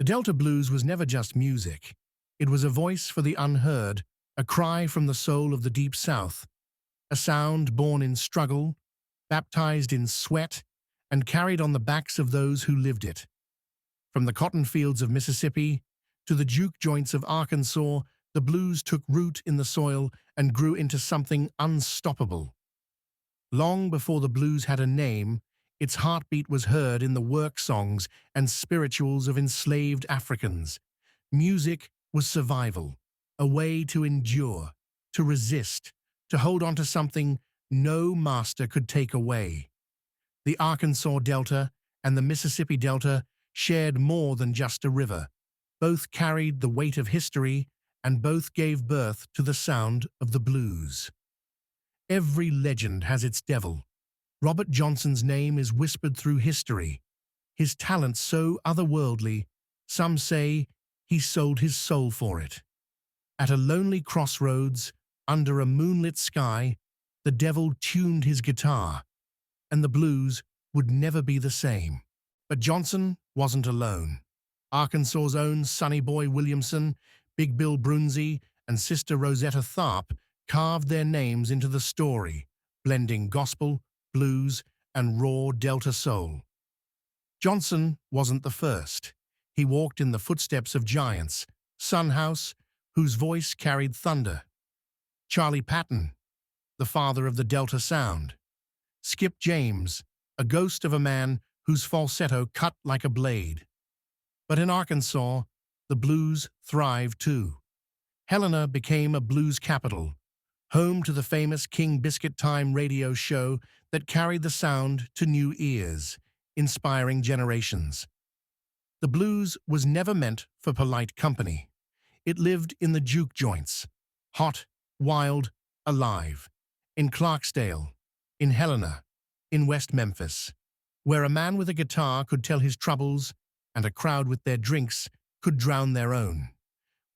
The Delta blues was never just music. It was a voice for the unheard, a cry from the soul of the Deep South, a sound born in struggle, baptized in sweat, and carried on the backs of those who lived it. From the cotton fields of Mississippi to the juke joints of Arkansas, the blues took root in the soil and grew into something unstoppable. Long before the blues had a name, its heartbeat was heard in the work songs and spirituals of enslaved Africans. Music was survival, a way to endure, to resist, to hold on to something no master could take away. The Arkansas Delta and the Mississippi Delta shared more than just a river. Both carried the weight of history, and both gave birth to the sound of the blues. Every legend has its devil. Robert Johnson's name is whispered through history. His talent so otherworldly, some say he sold his soul for it. At a lonely crossroads, under a moonlit sky, the devil tuned his guitar, and the blues would never be the same. But Johnson wasn't alone. Arkansas's own Sonny Boy Williamson, Big Bill Brunzie, and Sister Rosetta Tharpe carved their names into the story, blending gospel, blues, and raw Delta soul. Johnson wasn't the first. He walked in the footsteps of giants, Son House, whose voice carried thunder, Charlie Patton, the father of the Delta sound, Skip James, a ghost of a man whose falsetto cut like a blade. But in Arkansas, the blues thrived too. Helena became a blues capital, home to the famous King Biscuit Time radio show that carried the sound to new ears, inspiring generations. The blues was never meant for polite company. It lived in the juke joints, hot, wild, alive, in Clarksdale, in Helena, in West Memphis, where a man with a guitar could tell his troubles and a crowd with their drinks could drown their own,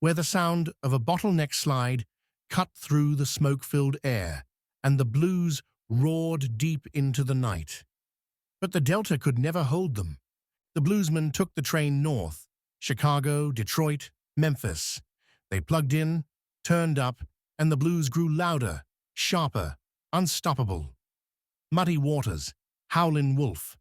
where the sound of a bottleneck slide cut through the smoke-filled air, and the blues roared deep into the night. But the Delta could never hold them. The bluesmen took the train north, Chicago, Detroit, Memphis. They plugged in, turned up, and the blues grew louder, sharper, unstoppable. Muddy Waters, Howlin' Wolf,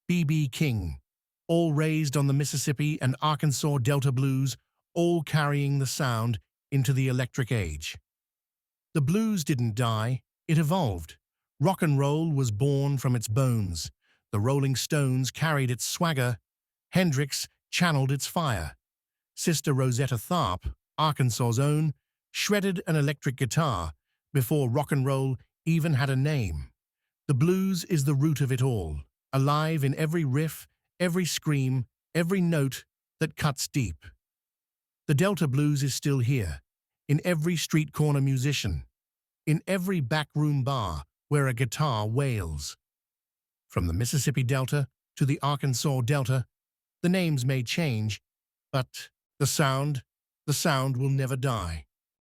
B.B. King, all raised on the Mississippi and Arkansas Delta blues, all carrying the sound into the electric age. The blues didn't die, it evolved. Rock and roll was born from its bones. The Rolling Stones carried its swagger. Hendrix channeled its fire. Sister Rosetta Tharpe, Arkansas's own, shredded an electric guitar before rock and roll even had a name. The blues is the root of it all, alive in every riff, every scream, every note that cuts deep. The Delta blues is still here, in every street corner musician, in every backroom bar where a guitar wails. From the Mississippi Delta to the Arkansas Delta, the names may change, but the sound will never die.